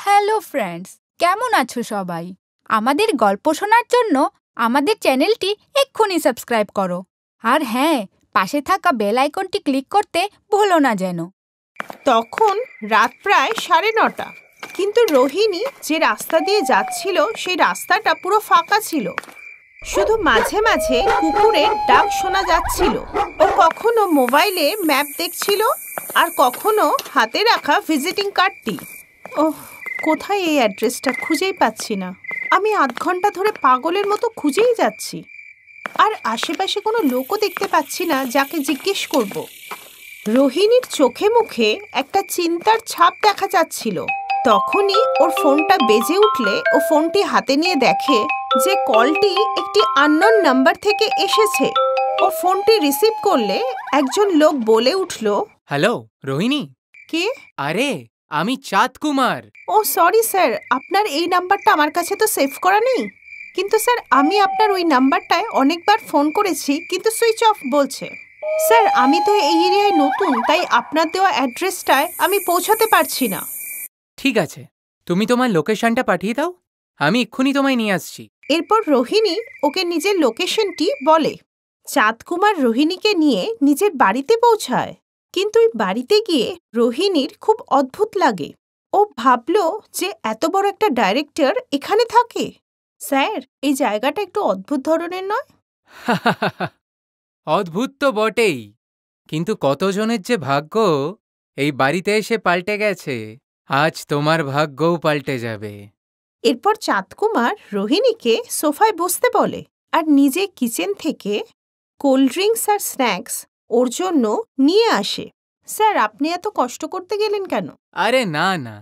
Hello friends, কেমন আছো সবাই? আমাদের গল্প শোনার জন্য আমাদের চ্যানেলটি এক্ষুনি সাবস্ক্রাইব করো। আর হ্যাঁ, পাশে থাকা বেল আইকনটি ক্লিক করতে ভুলো না যেন। তখন রাত প্রায় 9:30, কিন্তু রোহিণী যে রাস্তা দিয়ে যাচ্ছিল সেই রাস্তাটা পুরো ফাঁকা ছিল। শুধু মাঝে মাঝে কুকুরের ডাক শোনা যাচ্ছিল। ও কখনো মোবাইলে ম্যাপ দেখছিল, আর কখনো হাতে রাখা ভিজিটিং কার্ডটি। ওহ, কোথায় এই অ্যাড্রেসটা? খুঁজেই পাচ্ছি না। আমি আধ ঘন্টা ধরে পাগলের মতো খুঁজেই যাচ্ছি, আর আশেপাশে কোনো লোকও দেখতে পাচ্ছি না যাকে জিজ্ঞেস করব। রোহিণীর চোখে মুখে একটা চিন্তার ছাপ দেখা যাচ্ছিল। তখনই ওর ফোনটা বেজে উঠলে ও ফোনটি হাতে নিয়ে দেখে যে কলটি একটি আননোন নাম্বার থেকে এসেছে। ও ফোনটি রিসিভ করলে একজন লোক বলে উঠল, হ্যালো রোহিণী। কে? আরে আমি চাঁদ কুমার। ও সরি স্যার, আপনার এই নাম্বারটা আমার কাছে তো সেভ করা নেই। কিন্তু স্যার, আমি আপনার ওই নাম্বারটায় অনেকবার ফোন করেছি, কিন্তু সুইচ অফ বলছে। স্যার, আমি তো এই এরিয়ায় নতুন, তাই আপনার দেওয়া অ্যাড্রেসটায় আমি পৌঁছাতে পারছি না। ঠিক আছে, তুমি তোমার লোকেশনটা পাঠিয়ে দাও, আমি এক্ষুনি তোমায় নিয়ে আসছি। এরপর রোহিণী ওকে নিজের লোকেশনটি বলে। চাঁদ কুমার রোহিণীকে নিয়ে নিজের বাড়িতে পৌঁছায়। কিন্তু ওই বাড়িতে গিয়ে রোহিণীর খুব অদ্ভুত লাগে। ও ভাবল যে এত বড় একটা ডাইরেক্টর এখানে থাকে। স্যার, এই জায়গাটা একটু অদ্ভুত ধরনের নয়? অদ্ভুত তো বটেই, কিন্তু কতজনের যে ভাগ্য এই বাড়িতে এসে পাল্টে গেছে, আজ তোমার ভাগ্যও পাল্টে যাবে। এরপর চাঁদ কুমার রোহিণীকে সোফায় বসতে বলে, আর নিজে কিচেন থেকে কোল্ড ড্রিঙ্কস আর স্ন্যাক্স ওর জন্য নিয়ে আসে। স্যার, আপনি এত কষ্ট করতে গেলেন কেন? আরে না না,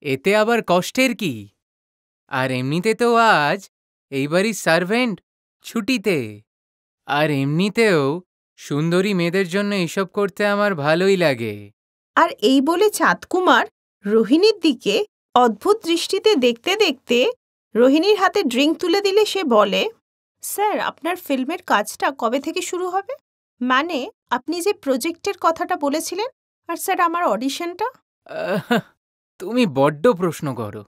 এতে আবার কষ্টের কি? আর এমনিতে তো আজ এই বাড়ির সার্ভেন্ট ছুটিতে, আর এমনিতেও সুন্দরী মেয়েদের জন্য এসব করতে আমার ভালোই লাগে। আর এই বলে চাঁদ কুমার রোহিণীর দিকে অদ্ভুত দৃষ্টিতে দেখতে দেখতে রোহিণীর হাতে ড্রিঙ্ক তুলে দিলে সে বলে, স্যার, আপনার ফিল্মের কাজটা কবে থেকে শুরু হবে? মানে, আপনি যে প্রজেক্টের কথাটা বলেছিলেন, আর স্যার আমার অডিশনটা? তুমি বড্ড প্রশ্ন করো,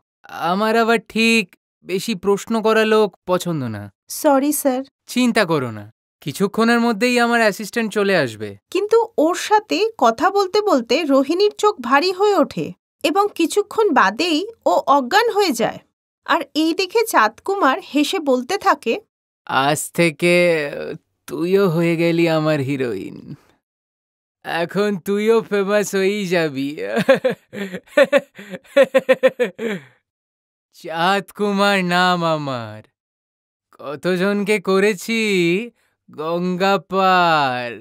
আমার আবার ঠিক বেশি প্রশ্ন করা লোক পছন্দ না। Sorry sir. চিন্তা করো না, কিছুক্ষণের মধ্যেই আমার অ্যাসিস্ট্যান্ট চলে আসবে। কিন্তু ওর সাথে কথা বলতে বলতে রোহিণীর চোখ ভারী হয়ে ওঠে এবং কিছুক্ষণ বাদেই ও অজ্ঞান হয়ে যায়। আর এই দেখে চাঁদ কুমার হেসে বলতে থাকে, আজ থেকে তুইও হয়ে গেলি আমার হিরোইন, এখন তুইও ফেমাস হয়েই যাবি। চাঁদ কুমার নাম আমার, কতজনকে করেছি গঙ্গা পার।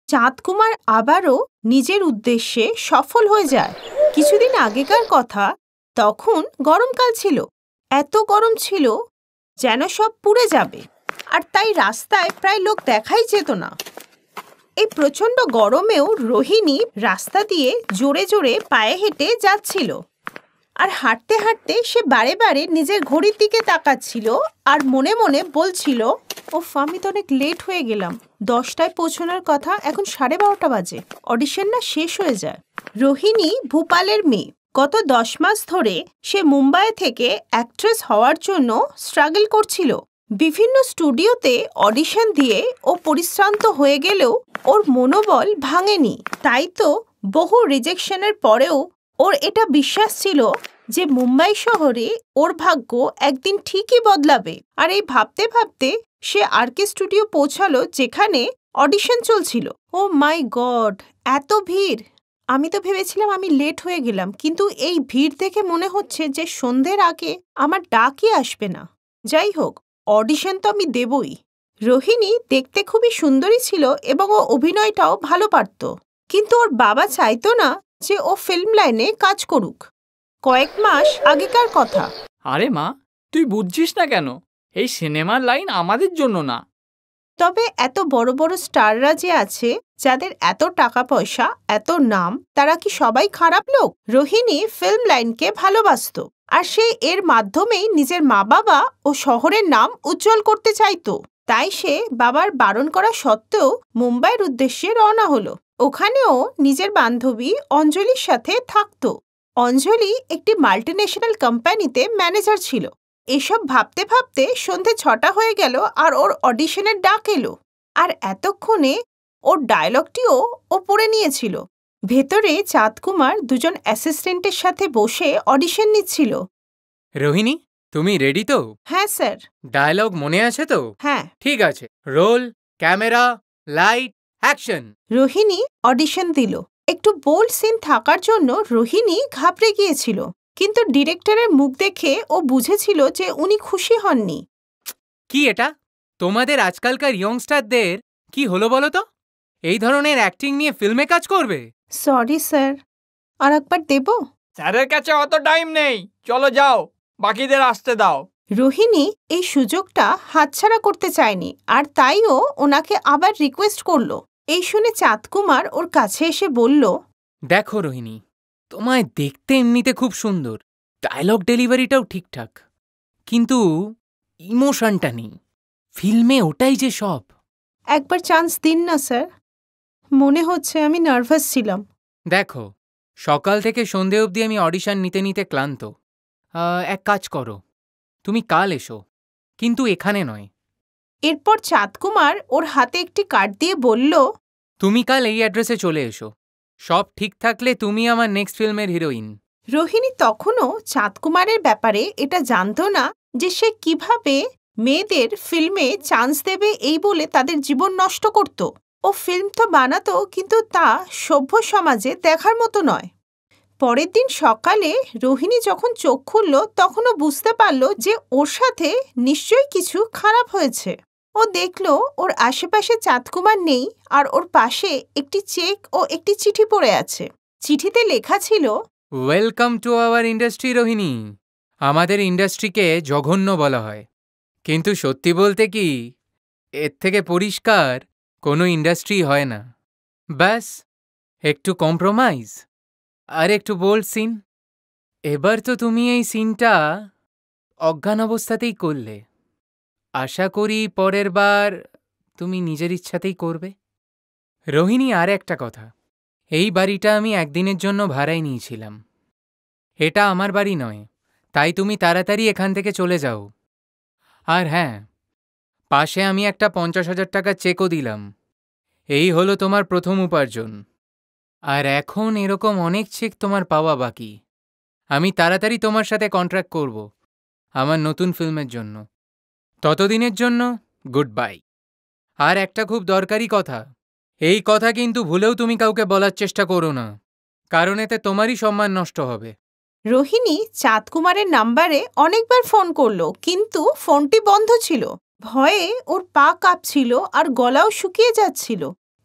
চাঁদ কুমার আবারও নিজের উদ্দেশ্যে সফল হয়ে যায়। কিছুদিন আগেকার কথা, তখন গরমকাল ছিল। এত গরম ছিল যেন সব পুড়ে যাবে, আর তাই রাস্তায় প্রায় লোক দেখাই যেত না। এই প্রচণ্ড গরমেও রোহিণী রাস্তা দিয়ে জোরে জোরে পায়ে হেঁটে যাচ্ছিল। আর হাঁটতে হাঁটতে সে বারে বারে নিজের ঘড়ির দিকে তাকাচ্ছিল আর মনে মনে বলছিল, ওফ, আমি তো অনেক লেট হয়ে গেলাম। 10টায় পৌঁছানোর কথা, এখন 12:30 বাজে। অডিশন না শেষ হয়ে যায়। রোহিণী ভূপালের মেয়ে। গত 10 মাস ধরে সে মুম্বাই থেকে অ্যাক্ট্রেস হওয়ার জন্য স্ট্রাগল করছিল। বিভিন্ন স্টুডিওতে অডিশন দিয়ে ও পরিশ্রান্ত হয়ে গেলেও ওর মনোবল ভাঙেনি। তাই তো বহু রিজেকশনের পরেও ওর এটা বিশ্বাস ছিল যে মুম্বাই শহরে ওর ভাগ্য একদিন ঠিকই বদলাবে। আর এই ভাবতে ভাবতে সে আরকে স্টুডিও পৌঁছালো, যেখানে অডিশন চলছিল। ও মাই গড, এত ভিড়! আমি তো ভেবেছিলাম আমি লেট হয়ে গেলাম, কিন্তু এই ভিড় দেখে মনে হচ্ছে যে সন্ধ্যের আগে আমার ডাকই আসবে না। যাই হোক, অডিশন তো আমি দেবই। রোহিণী দেখতে খুবই সুন্দরী ছিল এবং ও অভিনয়টাও ভালো পারত, কিন্তু ওর বাবা চাইতো না যে ও ফিল্ম লাইনে কাজ করুক। কয়েক মাস আগেকার কথা। আরে মা, তুই বুঝছিস না কেন? এই সিনেমার লাইন আমাদের জন্য না। তবে এত বড় বড় স্টাররা যে আছে, যাদের এত টাকা পয়সা, এত নাম, তারা কি সবাই খারাপ লোক? রোহিণী ফিল্ম লাইনকে ভালোবাসত, আর সে এর মাধ্যমেই নিজের মা বাবা ও শহরের নাম উজ্জ্বল করতে চাইতো। তাই সে বাবার বারণ করা সত্ত্বেও মুম্বাইয়ের উদ্দেশ্যে রওনা হলো। ওখানেও নিজের বান্ধবী অঞ্জলির সাথে থাকতো। অঞ্জলি একটি মাল্টিন্যাশনাল কোম্পানিতে ম্যানেজার ছিল। এসব ভাবতে ভাবতে সন্ধে 6টা হয়ে গেল আর ওর অডিশনের ডাক এলো। আর এতক্ষণে ওর ডায়লগটিও ও পড়ে নিয়েছিল। ভেতরে চাঁদকুমার দুজন অ্যাসিস্ট্যান্টের সাথে বসে অডিশন নিচ্ছিল। রোহিণী, তুমি রেডি তো? হ্যাঁ স্যার। ডায়লগ মনে আছে তো? হ্যাঁ। ঠিক আছে, roll, camera, light, action. Rohini audition দিল। একটু বোল্ড সিন থাকার জন্য রোহিণী ঘাবড়ে গিয়েছিল, কিন্তু ডিরেক্টরের মুখ দেখে ও বুঝেছিল যে উনি খুশি হননি। কি এটা? তোমাদের আজকালকার ইয়ংস্টারদের কি হলো বলো তো? এই ধরনের অ্যাক্টিং নিয়ে ফিল্মে কাজ করবে? সরি স্যার, আর একবার দেব? স্যারের কাছে অত টাইম নেই, চলো যাও, বাকিদের আসতে দাও। রোহিণী এই সুযোগটা হাতছাড়া করতে চায়নি, আর তাইও ওনাকে আবার রিকোয়েস্ট করলো। এই শুনে চাঁদকুমার ওর কাছে এসে বলল, দেখো রোহিণী, তোমায় দেখতে এমনিতে খুব সুন্দর, ডায়লগ ডেলিভারিটাও ঠিকঠাক, কিন্তু ইমোশনটা নেই। ফিল্মে ওটাই যে সব। একবার চান্স দিন না স্যার, মনে হচ্ছে আমি নার্ভাস ছিলাম। দেখো, সকাল থেকে সন্ধে অবধি আমি অডিশন নিতে নিতে ক্লান্ত। এক কাজ করো, তুমি কাল এসো, কিন্তু এখানে নয়। এরপর চাঁদকুমার ওর হাতে একটি কার্ড দিয়ে বলল, তুমি কাল এই অ্যাড্রেসে চলে এসো, সব ঠিক থাকলে তুমি আমার নেক্সট ফিল্মের হিরোইন। রোহিণী তখনও চাঁদকুমারের ব্যাপারে এটা জানত না যে সে কিভাবে মেয়েদের ফিল্মে চান্স দেবে এই বলে তাদের জীবন নষ্ট করত। ও ফিল্ম তো বানাতো, কিন্তু তা সভ্য সমাজে দেখার মতো নয়। পরের দিন সকালে রোহিণী যখন চোখ খুলল, তখনও বুঝতে পারল যে ওর সাথে নিশ্চয়ই কিছু খারাপ হয়েছে। ও দেখল ওর আশেপাশে চাঁদকুমার নেই, আর ওর পাশে একটি চেক ও একটি চিঠি পড়ে আছে। চিঠিতে লেখা ছিল, welcome to our industry Rohini. আমাদের ইন্ডাস্ট্রিকে জঘন্য বলা হয়, কিন্তু সত্যি বলতে কি, এর থেকে পরিষ্কার কোনো ইন্ডাস্ট্রি হয় না। ব্যাস একটু কম্প্রোমাইজ আর একটু বোল্ড সিন। এবার তো তুমি এই সিনটা অজ্ঞান অবস্থাতেই করলে, আশা করি পরের বার তুমি নিজের ইচ্ছাতেই করবে। রোহিণী, আর একটা কথা, এই বাড়িটা আমি একদিনের জন্য ভাড়ায় নিয়েছিলাম। এটা আমার বাড়ি নয়, তাই তুমি তাড়াতাড়ি এখান থেকে চলে যাও। আর হ্যাঁ, পাশে আমি একটা 50,000 টাকা চেকও দিলাম। এই হলো তোমার প্রথম উপার্জন, আর এখন এরকম অনেক চেক তোমার পাওয়া বাকি। আমি তাড়াতাড়ি তোমার সাথে কন্ট্রাক্ট করব আমার নতুন ফিল্মের জন্য। ততদিনের জন্য গুড বাই। আর একটা খুব দরকারি কথা, এই কথা কিন্তু ভুলেও তুমি কাউকে বলার চেষ্টা করো না, কারণ এতে তোমারই সম্মান নষ্ট হবে। রোহিণী চাঁদকুমারের নাম্বারে অনেকবার ফোন করলো, কিন্তু ফোনটি বন্ধ ছিল। ভয়ে ওর পা কাঁপছিল আর গলাও শুকিয়ে যাচ্ছিল।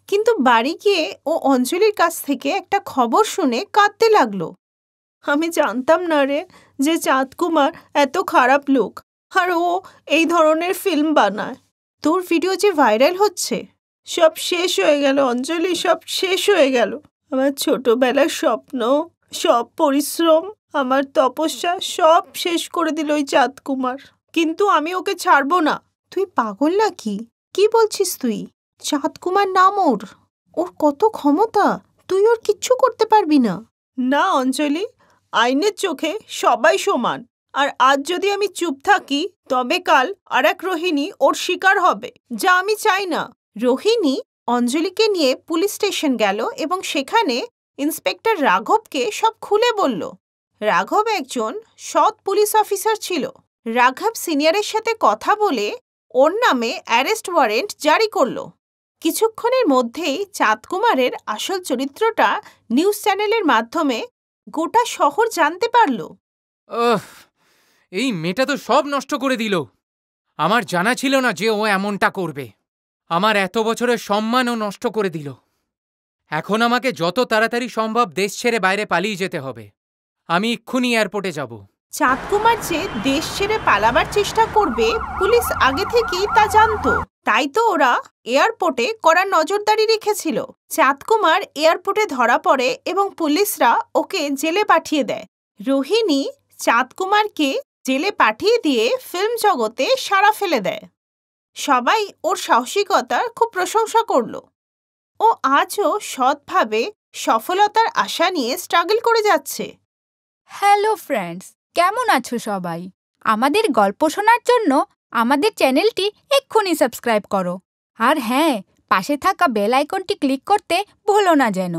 কিন্তু বাড়ি গিয়ে ও অঞ্জলির কাছ থেকে একটা খবর শুনে কাঁদতে লাগলো। আমি জানতাম না রে যে চাঁদকুমার এত খারাপ লোক, আর ও এই ধরনের ফিল্ম বানায়। তোর ভিডিও যে ভাইরাল হচ্ছে, সব শেষ হয়ে গেল অঞ্জলি, সব শেষ হয়ে গেল। আমার ছোটবেলার স্বপ্ন, সব পরিশ্রম, আমার তপস্যা সব শেষ করে দিল ওই চাঁদকুমার। কিন্তু আমি ওকে ছাড়বো না। তুই পাগল নাকি? কি বলছিস তুই? চাঁদকুমার নাম ওর কত ক্ষমতা, তুই ওর কিচ্ছু করতে পারবি না। না অঞ্জলি, আইনের চোখে সবাই সমান, আর আজ যদি আমি চুপ থাকি, তবে কাল আর এক রোহিণী ওর শিকার হবে, যা আমি চাই না। রোহিণী অঞ্জলিকে নিয়ে পুলিশ স্টেশন গেল এবং সেখানে ইন্সপেক্টর রাঘবকে সব খুলে বলল। রাঘব একজন সৎ পুলিশ অফিসার ছিল। রাঘব সিনিয়রের সাথে কথা বলে ওর নামে অ্যারেস্ট ওয়ারেন্ট জারি করল। কিছুক্ষণের মধ্যেই চাঁদকুমারের আসল চরিত্রটা নিউজ চ্যানেলের মাধ্যমে গোটা শহর জানতে পারল। এই মেয়েটা তো সব নষ্ট করে দিল। আমার জানা ছিল না যে ও এমনটা করবে। আমার এত বছরের সম্মানও নষ্ট করে দিল। এখন আমাকে যত তাড়াতাড়ি সম্ভব দেশ ছেড়ে বাইরে পালিয়ে যেতে হবে। আমি এক্ষুনি এয়ারপোর্টে যাব। চাঁদকুমার যে দেশ ছেড়ে পালাবার চেষ্টা করবে, পুলিশ আগে থেকেই তা জানতো। তাই তো ওরা এয়ারপোর্টে কড়া নজরদারি রেখেছিল। চাঁদকুমার এয়ারপোর্টে ধরা পড়ে এবং পুলিশরা ওকে জেলে পাঠিয়ে দেয়। রোহিণী চাঁদকুমারকে জেলে পাঠিয়ে দিয়ে ফিল্ম জগতে সাড়া ফেলে দেয়। সবাই ওর সাহসিকতার খুব প্রশংসা করল। ও আজও সৎভাবে সফলতার আশা নিয়ে স্ট্রাগল করে যাচ্ছে। হ্যালো ফ্রেন্ডস, কেমন আছো সবাই? আমাদের গল্প শোনার জন্য আমাদের চ্যানেলটি এক্ষুনি সাবস্ক্রাইব করো। আর হ্যাঁ, পাশে থাকা বেল আইকনটি ক্লিক করতে ভুলো না যেন।